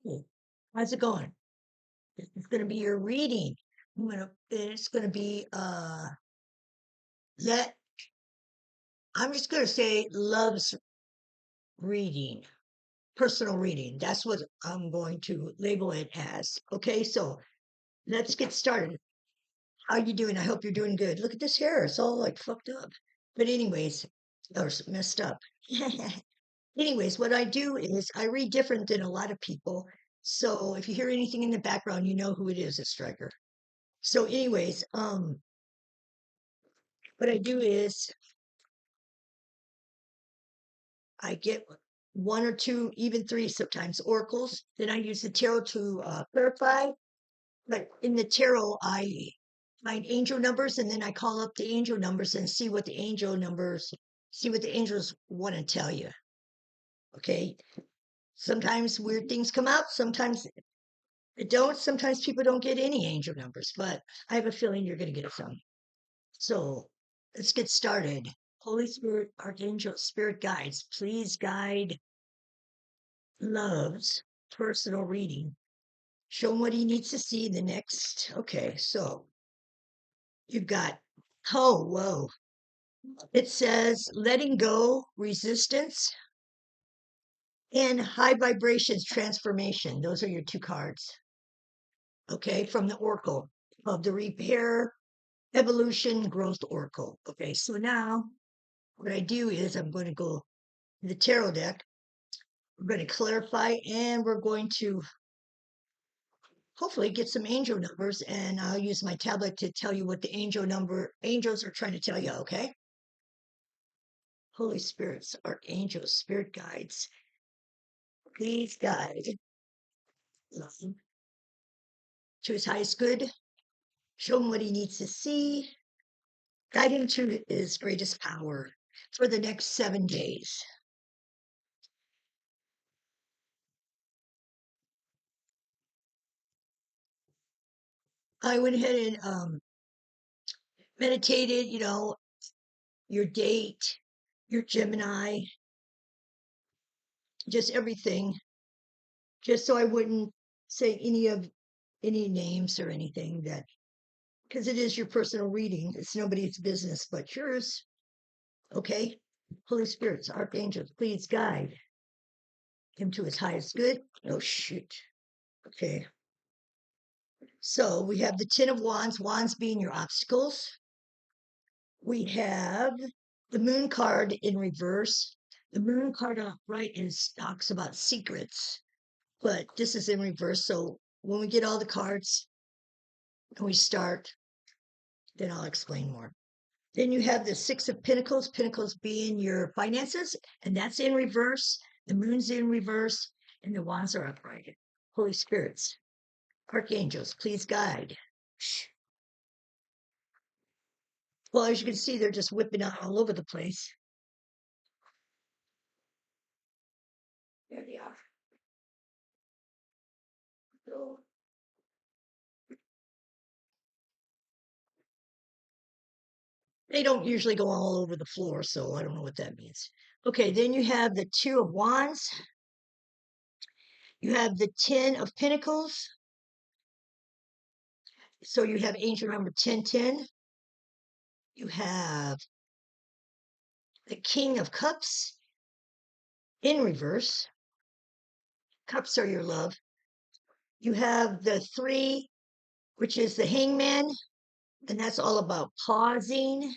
Hey, how's it going? This is going to be your reading. It's going to be that I'm just going to say loves reading, personal reading. That's what I'm going to label it as. Okay, so let's get started. How you doing? I hope you're doing good. Look at this hair; it's all like fucked up. But anyways, or messed up. Anyways, what I do is I read different than a lot of people. So if you hear anything in the background, you know who it is, a striker. So, anyways, what I do is I get one or two, even three sometimes oracles. Then I use the tarot to clarify. But in the tarot, I find angel numbers and then I call up the angel numbers and see what the see what the angels want to tell you. Okay. Sometimes weird things come out. Sometimes it don't. Sometimes people don't get any angel numbers, but I have a feeling you're going to get some. So let's get started. Holy Spirit, Archangel, Spirit guides, please guide Love's personal reading. Show him what he needs to see the next. Okay, so you've got, oh, whoa. It says letting go, resistance, and high vibrations, transformation. Those are your two cards. Okay, from the Oracle of the Repair, Evolution, Growth Oracle. Okay, so now what I do is I'm going to go to the tarot deck. We're going to clarify and we're going to hopefully get some angel numbers, and I'll use my tablet to tell you what the angels are trying to tell you, okay? Holy spirits, archangels, spirit guides, please guide love to his highest good. Show him what he needs to see. Guide him to his greatest power for the next 7 days. I went ahead and meditated, your date, your Gemini, just everything, just so I wouldn't say any names or anything that, because it is your personal reading. It's nobody's business but yours. Okay? Holy Spirits, archangels, please guide him to his highest good. Oh, shoot. Okay. So we have the Ten of Wands, wands being your obstacles. We have the Moon card in reverse. The Moon card on the right talks about secrets, but this is in reverse. So when we get all the cards and we start, then I'll explain more. Then you have the Six of Pentacles, Pentacles being your finances, and that's in reverse. The moon's in reverse, and the wands are upright. Holy spirits, archangels, please guide. Well, as you can see, they're just whipping out all over the place. There they are. So, they don't usually go all over the floor, so I don't know what that means. Okay, then you have the Two of Wands. You have the Ten of Pentacles. So you have angel number 1010. You have the King of Cups in reverse. Cups are your love. You have the Three, which is the Hangman, and that's all about pausing.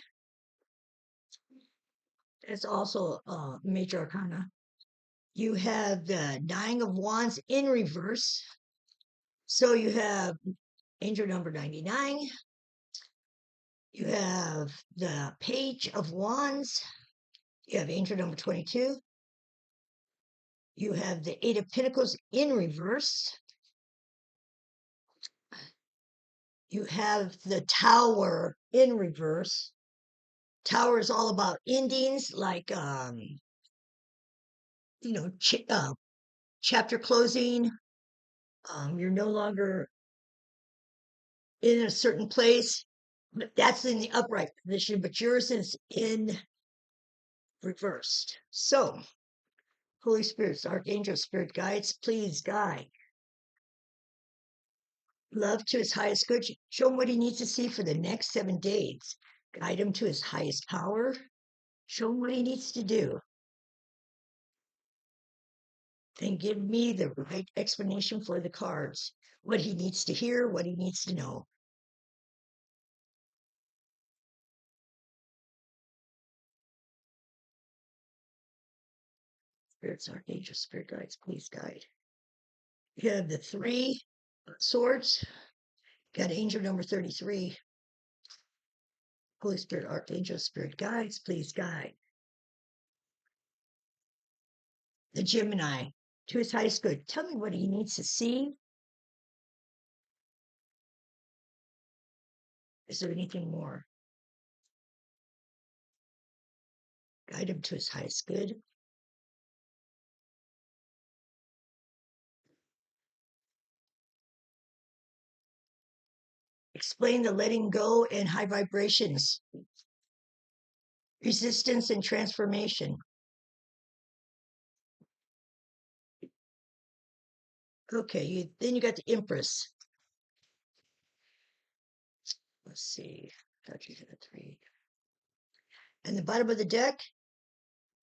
That's also major arcana. You have the Nine of Wands in reverse. So you have angel number 99. You have the Page of Wands. You have angel number 22. You have the Eight of Pentacles in reverse. You have the Tower in reverse. Tower is all about endings, like chapter closing. You're no longer in a certain place, but that's in the upright position, but yours is in reversed. So, Holy Spirits, archangel, spirit guides, please guide love to his highest good. Show him what he needs to see for the next 7 days. Guide him to his highest power. Show him what he needs to do. Then give me the right explanation for the cards. What he needs to hear, what he needs to know. Spirits, archangels, spirit guides, please guide. You have the 3 swords. Got angel number 33. Holy Spirit, archangel, spirit guides, please guide. The Gemini, to his highest good. Tell me what he needs to see. Is there anything more? Guide him to his highest good. Explain the letting go and high vibrations, resistance and transformation. Okay, then you got the Empress. Let's see. Got you to the 3. And the bottom of the deck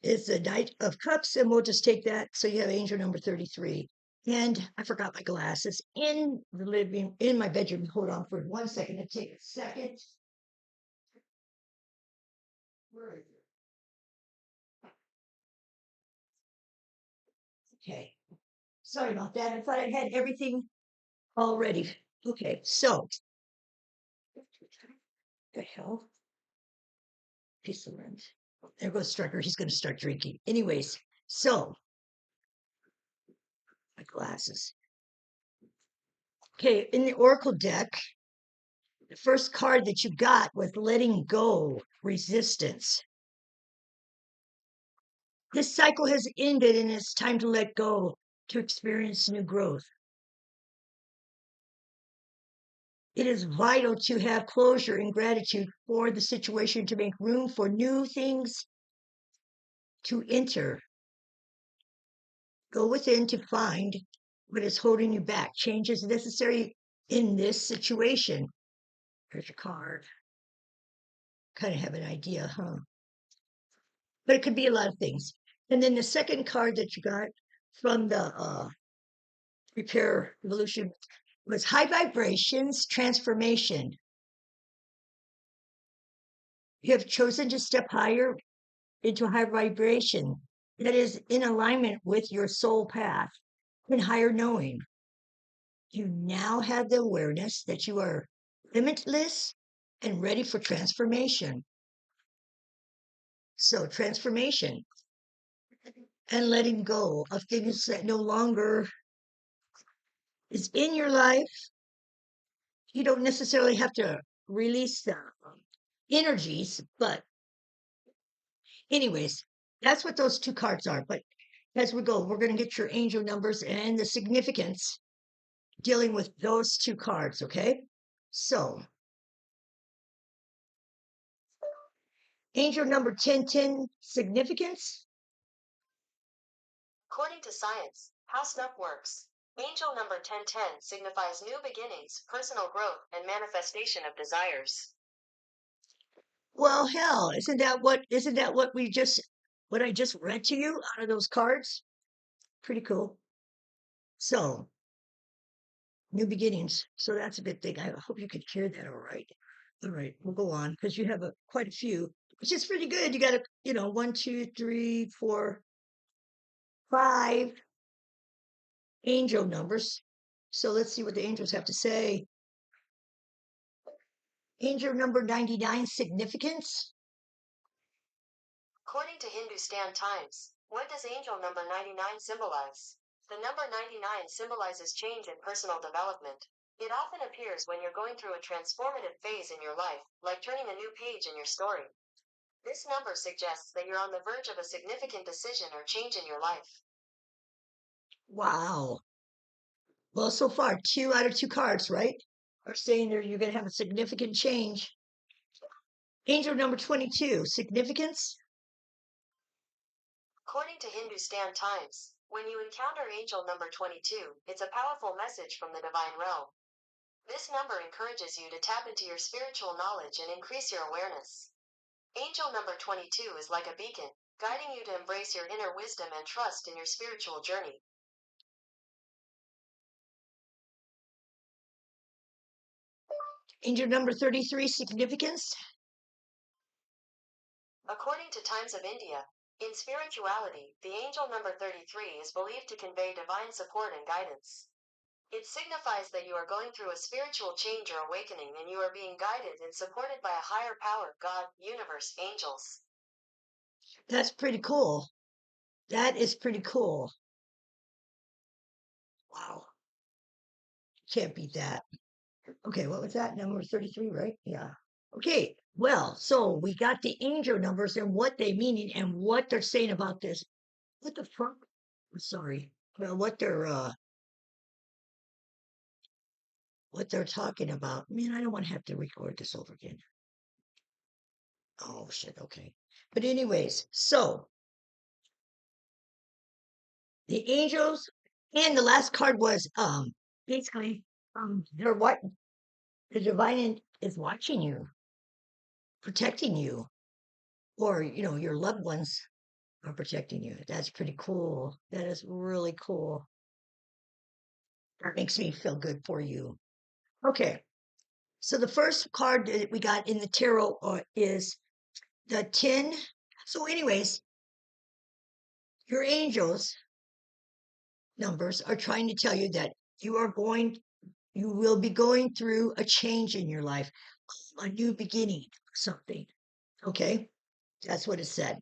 is the Knight of Cups, and we'll just take that. So you have angel number 33. And I forgot my glasses in my bedroom. Hold on for 1 second. It take a second. Where is it? Okay. Sorry about that. I thought I had everything all ready. Okay, so the hell? Piece of land. There goes Striker. He's going to start drinking. Anyways, so my glasses. Okay, in the Oracle deck, the first card that you got was letting go, resistance. This cycle has ended and it's time to let go to experience new growth. It is vital to have closure and gratitude for the situation to make room for new things to enter. Go within to find what is holding you back. Change is necessary in this situation. Here's your card. Kind of have an idea, huh? But it could be a lot of things. And then the second card that you got from the Repair Revolution was high vibrations transformation. You have chosen to step higher into high vibration that is in alignment with your soul path and higher knowing. You now have the awareness that you are limitless and ready for transformation. So, transformation and letting go of things that no longer is in your life. You don't necessarily have to release the energies, but anyways, that's what those 2 cards are. But as we go, we're going to get your angel numbers and the significance dealing with those 2 cards, okay? So, angel number 1010, significance. According to science, how snuff works. Angel number 1010 signifies new beginnings, personal growth, and manifestation of desires. Well, hell, isn't that what what I just read to you out of those cards? Pretty cool. So, new beginnings. So that's a good thing. I hope you can hear that all right. All right, we'll go on because you have quite a few, which is pretty good. You got a, 1, 2, 3, 4, 5 angel numbers. So let's see what the angels have to say. Angel number 99, significance. According to Hindustan Times, what does angel number 99 symbolize? The number 99 symbolizes change and personal development. It often appears when you're going through a transformative phase in your life, like turning a new page in your story. This number suggests that you're on the verge of a significant decision or change in your life. Wow. Well, so far, 2 out of 2 cards, right? Are saying that you're going to have a significant change. Angel number 22, significance. According to Hindustan Times, when you encounter angel number 22, it's a powerful message from the divine realm. This number encourages you to tap into your spiritual knowledge and increase your awareness. Angel number 22 is like a beacon, guiding you to embrace your inner wisdom and trust in your spiritual journey. Angel number 33, significance. According to Times of India, in spirituality, the angel number 33 is believed to convey divine support and guidance. It signifies that you are going through a spiritual change or awakening and you are being guided and supported by a higher power, God, universe, angels. That's pretty cool. That is pretty cool. Wow. Can't beat that. Okay, what was that? Number 33, right? Yeah. Okay, well, so we got the angel numbers and what they mean and what they're saying about this. What the fuck? I'm sorry. Well, what they're talking about. Man, I don't want to have to record this over again. Oh shit, okay. But anyways, so the angels and the last card was basically they're what the divine is watching you, protecting you, or your loved ones are protecting you. That's pretty cool. That is really cool. That makes me feel good for you. Okay. So the first card that we got in the tarot is the 10. So, anyways, your angels numbers are trying to tell you that you will be going through a change in your life, a new beginning, something. Okay. That's what it said.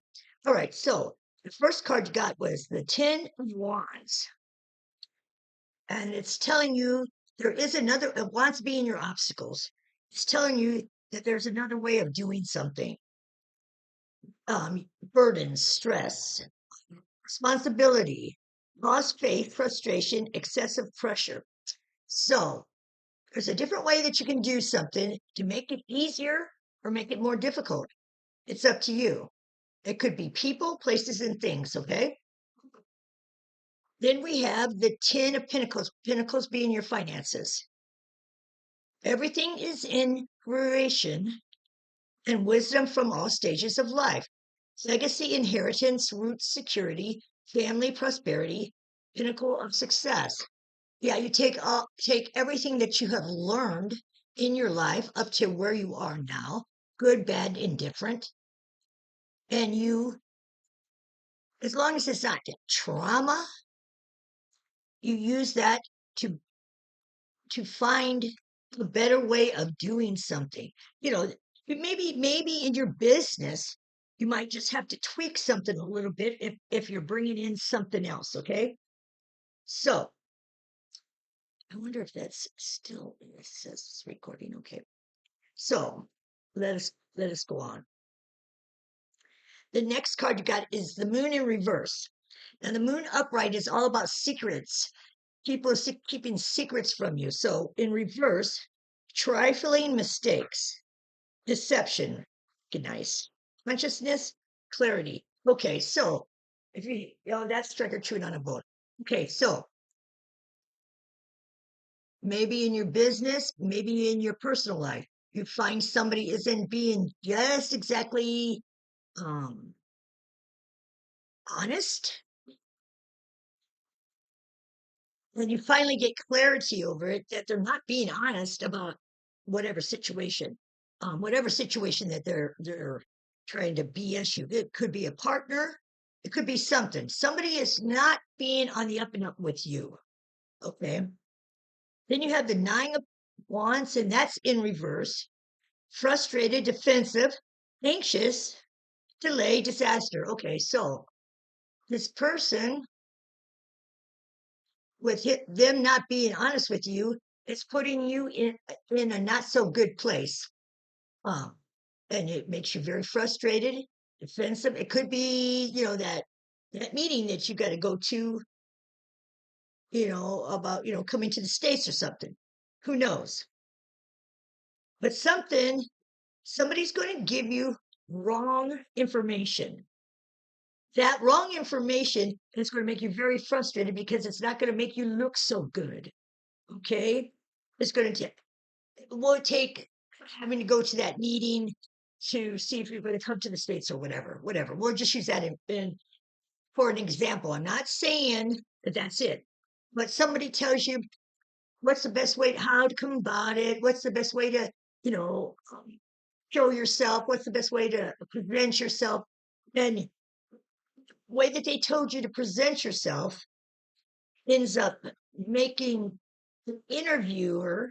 All right. So the first card you got was the 10 of Wands. And it's telling you there is another, wands being your obstacles. It's telling you that there's another way of doing something. Burdens, stress, responsibility, lost faith, frustration, excessive pressure. So there's a different way that you can do something to make it easier or make it more difficult. It's up to you. It could be people, places, and things, okay? Then we have the 10 of Pentacles, Pentacles being your finances. Everything is in creation and wisdom from all stages of life. Legacy, inheritance, roots, security, family, prosperity, pinnacle of success. Yeah, you take everything that you have learned in your life up to where you are now, good, bad, indifferent, and as long as it's not trauma, you use that to find a better way of doing something. Maybe in your business, you might just have to tweak something a little bit if you're bringing in something else. Okay. So I wonder if that's still, it says it's recording. Okay. So let us go on. The next card you got is the moon in reverse. Now the moon upright is all about secrets. People are keeping secrets from you. So in reverse, trifling mistakes, deception, nice, consciousness, clarity. Okay, so if that's trick or treat on a boat. Okay, so maybe in your business, maybe in your personal life, you find somebody isn't being just exactly um honest, and you finally get clarity over it that they're not being honest about whatever situation, that they're trying to BS you. It could be a partner, it could be something. Somebody is not being on the up and up with you. Okay. Then you have the 9 of Wands, and that's in reverse. Frustrated, defensive, anxious, delay, disaster. Okay, so this person with them not being honest with you, it's putting you in a not so good place. And it makes you very frustrated, defensive. It could be, that meeting that you got to go to, about, coming to the States or something. Who knows? But somebody's going to give you wrong information. That wrong information is going to make you very frustrated because it's not going to make you look so good. Okay. It's going to will it take having to go to that meeting to see if you're going to come to the States or whatever. We'll just use that for an example. I'm not saying that that's it, but somebody tells you what's the best way, how to come about it, what's the best way to, you know, show yourself, what's the best way to present yourself. And the way that they told you to present yourself ends up making the interviewer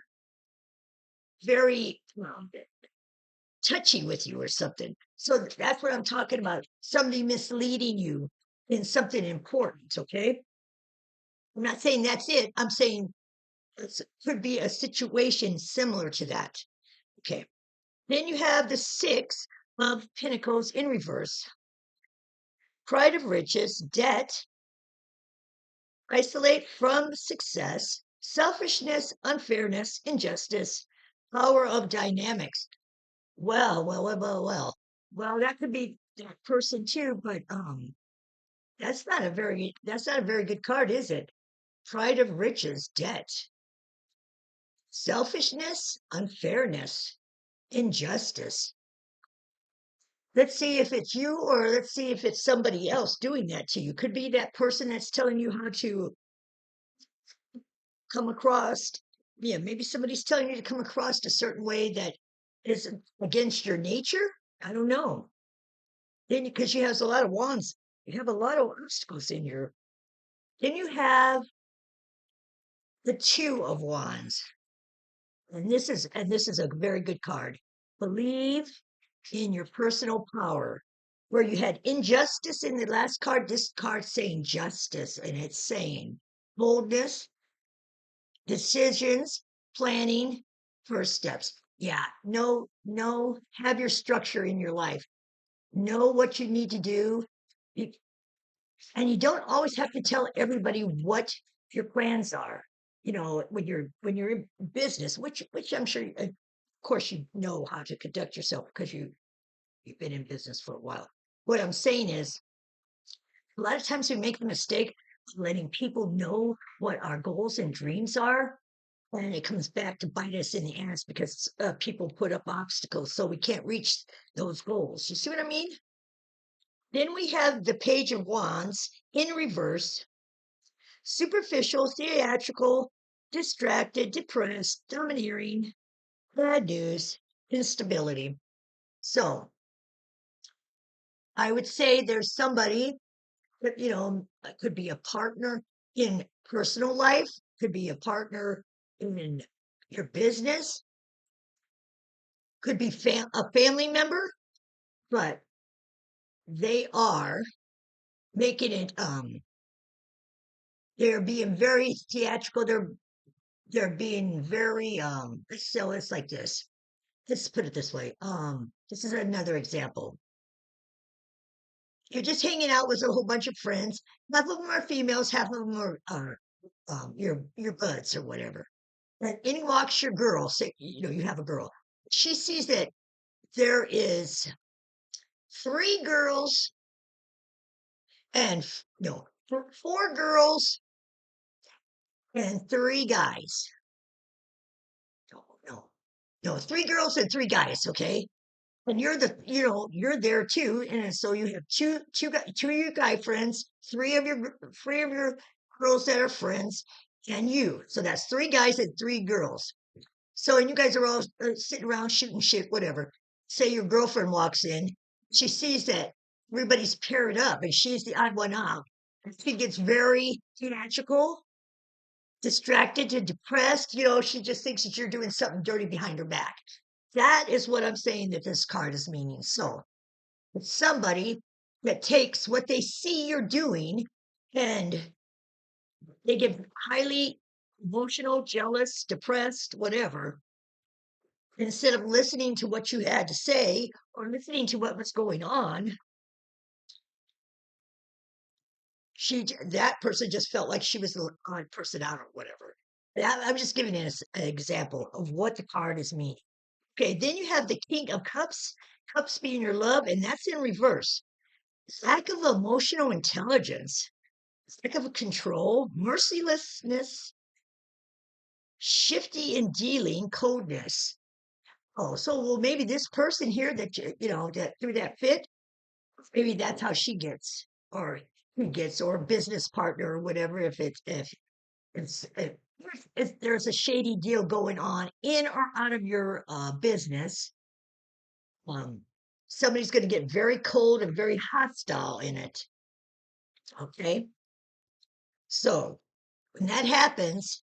very touchy with you or something. So that's what I'm talking about. Somebody misleading you in something important. Okay. I'm not saying that's it. I'm saying it could be a situation similar to that. Okay. Then you have the Six of Pentacles in reverse, pride of riches, debt, isolate from success, selfishness, unfairness, injustice, power of dynamics. Well, that could be that person too, but that's not a very good card, is it? Pride of riches, debt, selfishness, unfairness, injustice. Let's see if it's you, or let's see if it's somebody else doing that to you. Could be that person that's telling you how to come across. Yeah, maybe somebody's telling you to come across a certain way that is against your nature. I don't know. Then, because you have a lot of wands, you have a lot of obstacles in your. Then you have the Two of Wands, and this is a very good card. Believe in your personal power. Where you had injustice in the last card, this card saying justice, and it's saying boldness, decisions, planning, first steps. Yeah, no, have your structure in your life. Know what you need to do. And you don't always have to tell everybody what your plans are. When you're in business, which I'm sure, of course, you know how to conduct yourself because you've been in business for a while. What I'm saying is, a lot of times we make the mistake of letting people know what our goals and dreams are, and it comes back to bite us in the ass because people put up obstacles so we can't reach those goals. You see what I mean? Then we have the Page of Wands in reverse, superficial, theatrical, distracted, depressed, domineering, bad news, instability. So I would say there's somebody that, could be a partner in personal life, could be a partner in your business, could be a family member, but they are making it, they're being very theatrical. They're being very, so it's like this. Let's put it this way. This is another example. You're just hanging out with a whole bunch of friends. Half of them are females, half of them are your buds or whatever. And in walks your girl. Say, you have a girl. She sees that there is three girls and no, four girls and three guys. No, no, no, three girls and three guys. Okay, and you're there too, and so you have two of your guy friends, three of your girls that are friends, and you. So that's three guys and three girls. So, and you guys are all sitting around shooting shit, whatever. Say your girlfriend walks in, she sees that everybody's paired up, and she's the odd one out. And she gets very theatrical, distracted, and depressed. She just thinks that you're doing something dirty behind her back. That is what I'm saying that this card is meaning. So it's somebody that takes what they see you're doing and they get highly emotional, jealous, depressed, whatever. Instead of listening to what you had to say or listening to what was going on, that person just felt like she was the odd person out or whatever. I'm just giving an example of what the card is meaning. Okay, then you have the King of Cups, cups being your love, and that's in reverse. Lack of emotional intelligence, lack of control, mercilessness, shifty in dealing, coldness. Oh, so well, maybe this person here that that through that fit, maybe that's how she gets, or he gets, or a business partner or whatever. If there's a shady deal going on in or out of your business, um, somebody's going to get very cold and very hostile in it. Okay, so when that happens,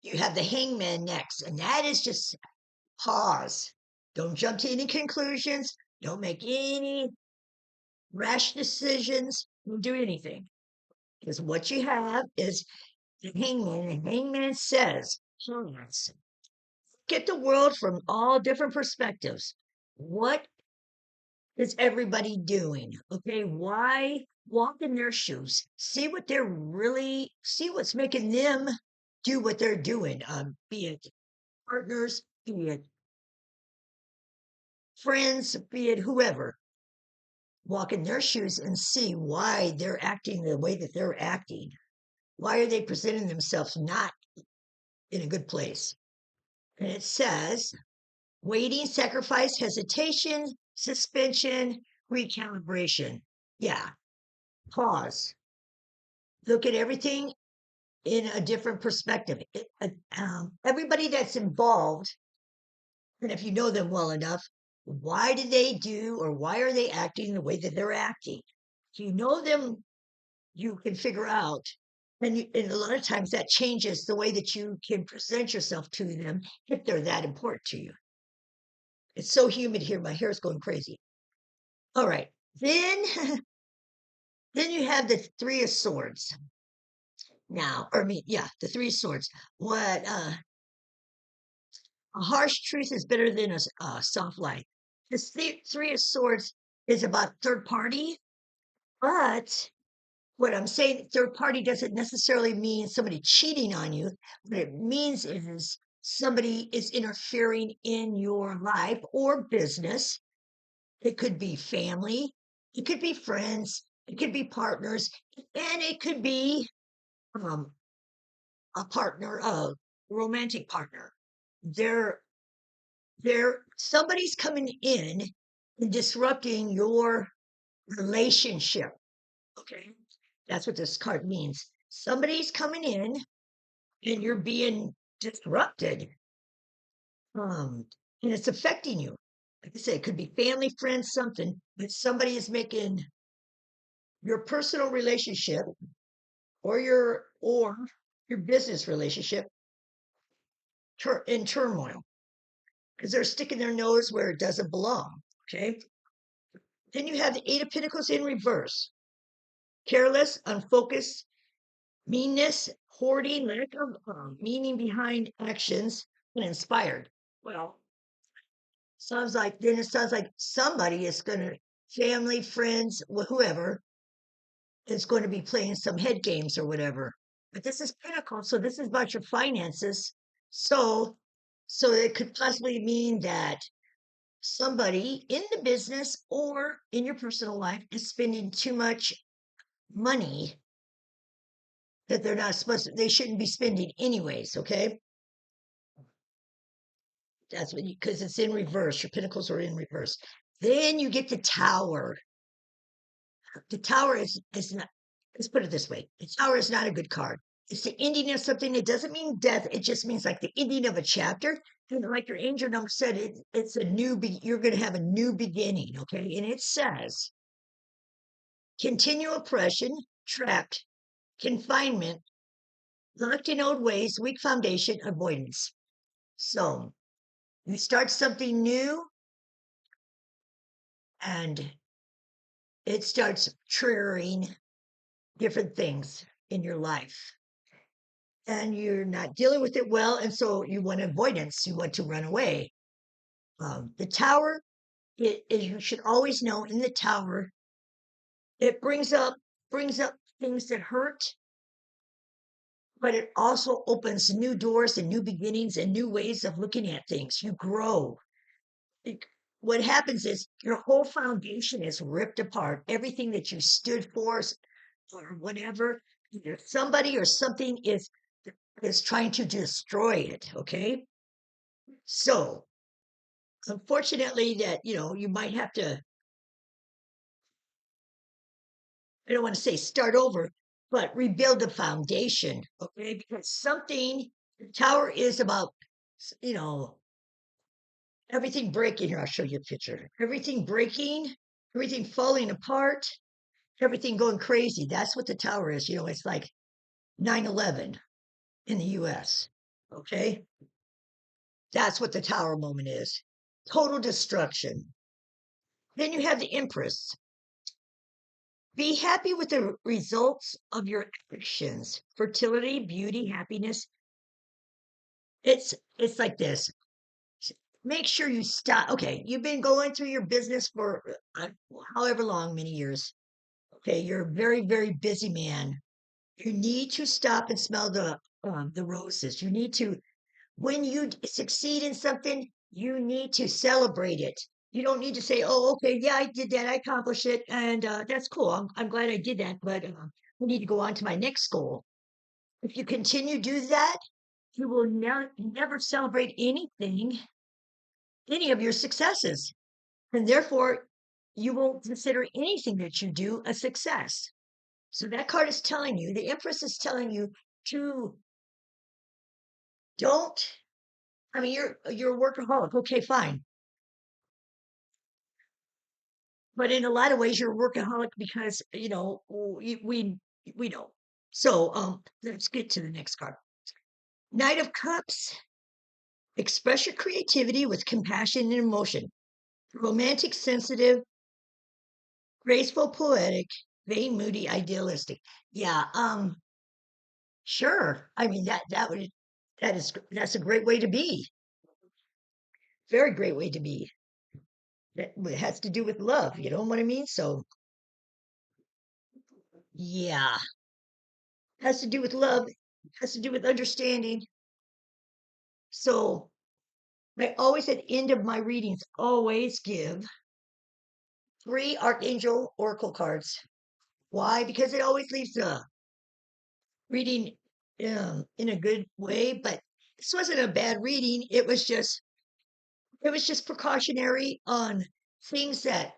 you have the hangman next, and that is just pause. Don't jump to any conclusions. Don't make any rash decisions. Don't do anything. Because what you have is the hangman, and hangman says, pause. Get the world from all different perspectives. What is everybody doing? Okay, why walk in their shoes? See what's making them do what they're doing. Be it partners, be it friends, be it whoever. Walk in their shoes and see why they're acting the way that they're acting. Why are they presenting themselves not in a good place? And it says waiting, sacrifice, hesitation, suspension, recalibration. Yeah, pause. Look at everything in a different perspective. Everybody that's involved, and if you know them well enough, why do they do or why are they acting the way that they're acting? If you know them, you can figure out. And a lot of times that changes the way that you can present yourself to them if they're that important to you. It's so humid here, my hair's going crazy. All right. Then then you have the three of swords. Now, or I mean, yeah, the three swords. What a harsh truth is better than a soft lie. This three of swords is about third party, but what I'm saying, third party doesn't necessarily mean somebody cheating on you. What it means is somebody is interfering in your life or business. It could be family, it could be friends, it could be partners, and it could be um, a partner, a romantic partner. They're somebody's coming in and disrupting your relationship. Okay, that's what this card means. Somebody's coming in and you're being disrupted. Um, and it's affecting you. Like I said, it could be family, friends, something, but somebody is making your personal relationship or your business relationship in turmoil because they're sticking their nose where it doesn't belong. Okay. Then you have the Eight of Pentacles in reverse. Careless, unfocused, meanness, hoarding, lack of meaning behind actions, and inspired. Well, it sounds like somebody is going to, family, friends, whoever, is going to be playing some head games or whatever. But this is Pinnacle, so this is about your finances. So, so it could possibly mean that somebody in the business or in your personal life is spending too much money that they're not supposed to, they shouldn't be spending anyways, okay? That's what because it's in reverse. Your pinnacles are in reverse. Then you get the tower. The tower is not, let's put it this way. The tower is not a good card. It's the ending of something. It doesn't mean death. It just means like the ending of a chapter. And like your angel number said, it's a you're going to have a new beginning, okay? And it says, continue oppression, trapped, confinement, locked in old ways, weak foundation, avoidance. So you start something new and it starts triggering different things in your life. And you're not dealing with it well. And so you want avoidance, you want to run away. The tower, you should always know in the tower, it brings up things that hurt, but it also opens new doors and new beginnings and new ways of looking at things. You grow. What happens is your whole foundation is ripped apart. Everything that you stood for or whatever, either somebody or something is is trying to destroy it. Okay. So, unfortunately, that, you might have to, I don't want to say start over, but rebuild the foundation. Okay. Because the tower is about, you know, everything breaking. Here, I'll show you a picture. Everything breaking, everything falling apart, everything going crazy. That's what the tower is. It's like 9/11 in the US. Okay. That's what the tower moment is. Total destruction. Then you have the Empress. Be happy with the results of your actions. Fertility, beauty, happiness. It's like this. Make sure you stop. Okay, you've been going through your business for however long, many years. Okay, you're a very, very busy man. You need to stop and smell the roses. You need to, when you succeed in something, you need to celebrate it. You don't need to say, "Oh, okay, yeah, I did that. I accomplished it, and that's cool. I'm glad I did that, but we need to go on to my next goal." If you continue to do that, you will never celebrate any of your successes, and therefore you won't consider anything that you do a success. So that card is telling you, the Empress is telling you to don't. I mean, you're a workaholic. Okay, fine. But in a lot of ways, you're a workaholic because we know. So let's get to the next card. Knight of Cups. Express your creativity with compassion and emotion. Romantic, sensitive, graceful, poetic, vain, moody, idealistic. Yeah, sure. I mean that's a great way to be. Very great way to be. That has to do with love. You know what I mean? So yeah, has to do with love. Has to do with understanding. So I always, at the end of my readings, always give 3 Archangel Oracle cards. Why? Because it always leaves the reading in a good way. But this wasn't a bad reading. It was just precautionary on things that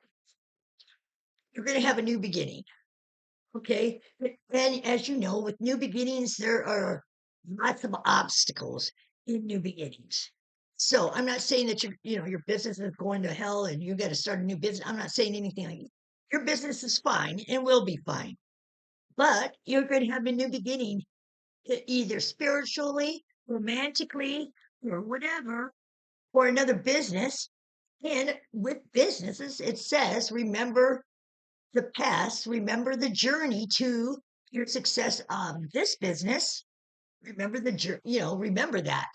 you're going to have a new beginning. Okay. And as you know, with new beginnings, there are lots of obstacles in new beginnings. So I'm not saying that your business is going to hell and you got to start a new business. I'm not saying anything like that. Your business is fine and will be fine, but you're going to have a new beginning, either spiritually, romantically, or whatever, or another business. And with businesses, it says, remember the past, remember the journey to your success on this business. Remember remember that.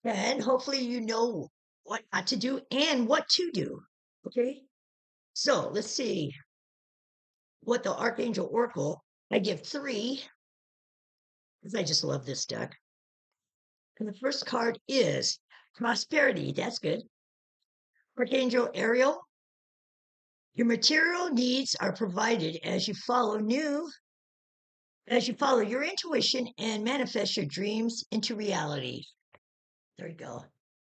And hopefully you know what not to do and what to do. Okay. So let's see what the Archangel Oracle, I give 3 because I just love this deck. And the first card is prosperity. That's good. Archangel Ariel, your material needs are provided as you follow your intuition and manifest your dreams into reality. There you go.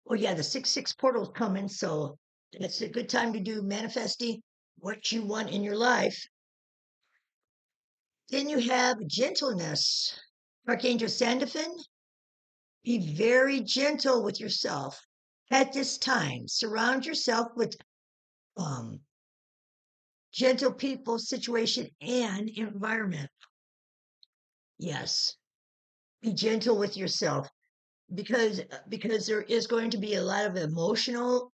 Oh yeah, the 6/6 portal is coming, so it's a good time to do manifesting what you want in your life. Then you have gentleness. Archangel Sandalphon, be very gentle with yourself at this time. Surround yourself with um, gentle people, situation, and environment. Yes, be gentle with yourself because there is going to be a lot of emotional.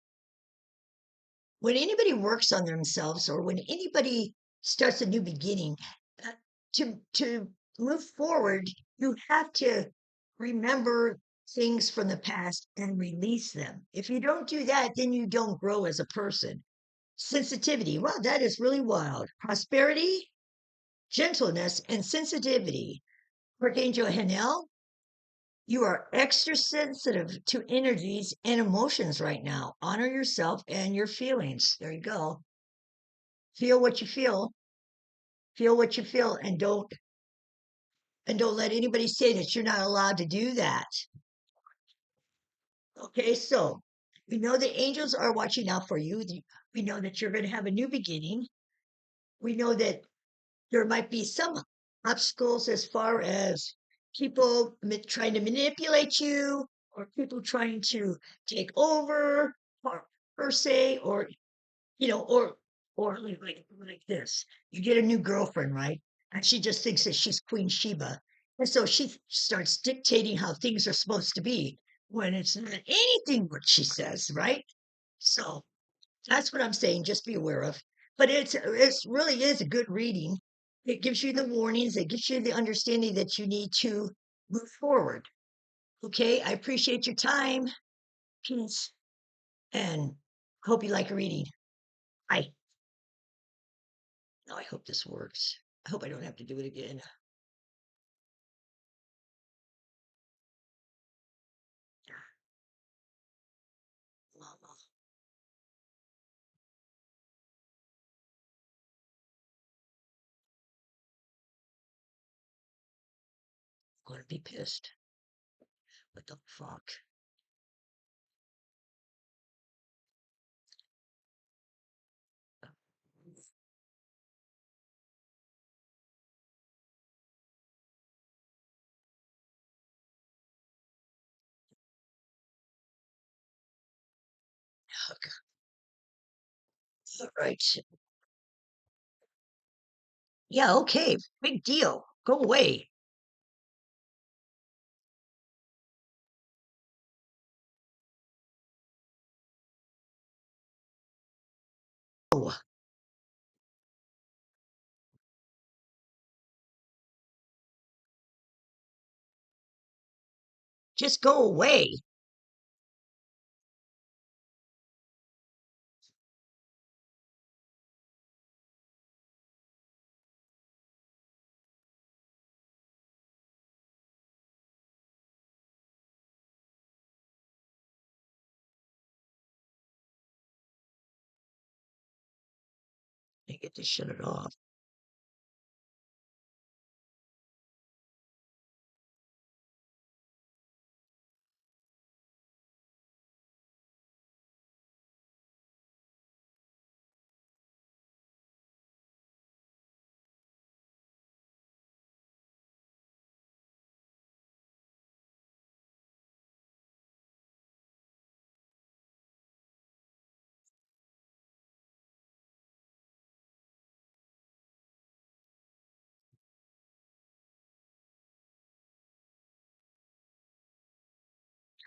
When anybody works on themselves or when anybody starts a new beginning, uh, to move forward, you have to remember things from the past and release them. If you don't do that, then you don't grow as a person. Sensitivity, wow, that is really wild. Prosperity, gentleness, and sensitivity. Archangel Hanel, you are extra sensitive to energies and emotions right now. Honor yourself and your feelings. There you go. Feel what you feel. Feel what you feel, and don't And don't let anybody say that you're not allowed to do that. Okay, so we know the angels are watching out for you. We know that you're going to have a new beginning. We know that there might be some obstacles as far as people trying to manipulate you or people trying to take over per se, or or like this. You get a new girlfriend, right? And she just thinks that she's Queen Sheba. And so she starts dictating how things are supposed to be when it's not anything what she says, right? So that's what I'm saying. Just be aware of. But it's really is a good reading. It gives you the warnings, it gives you the understanding that you need to move forward. Okay, I appreciate your time. Peace. And hope you like reading. Bye. Now I hope this works. I hope I don't have to do it again. Mama, I'm gonna be pissed. What the fuck? Okay. All right. Yeah, okay. Big deal. Go away. Oh, just go away. I get to shut it off.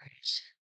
Right.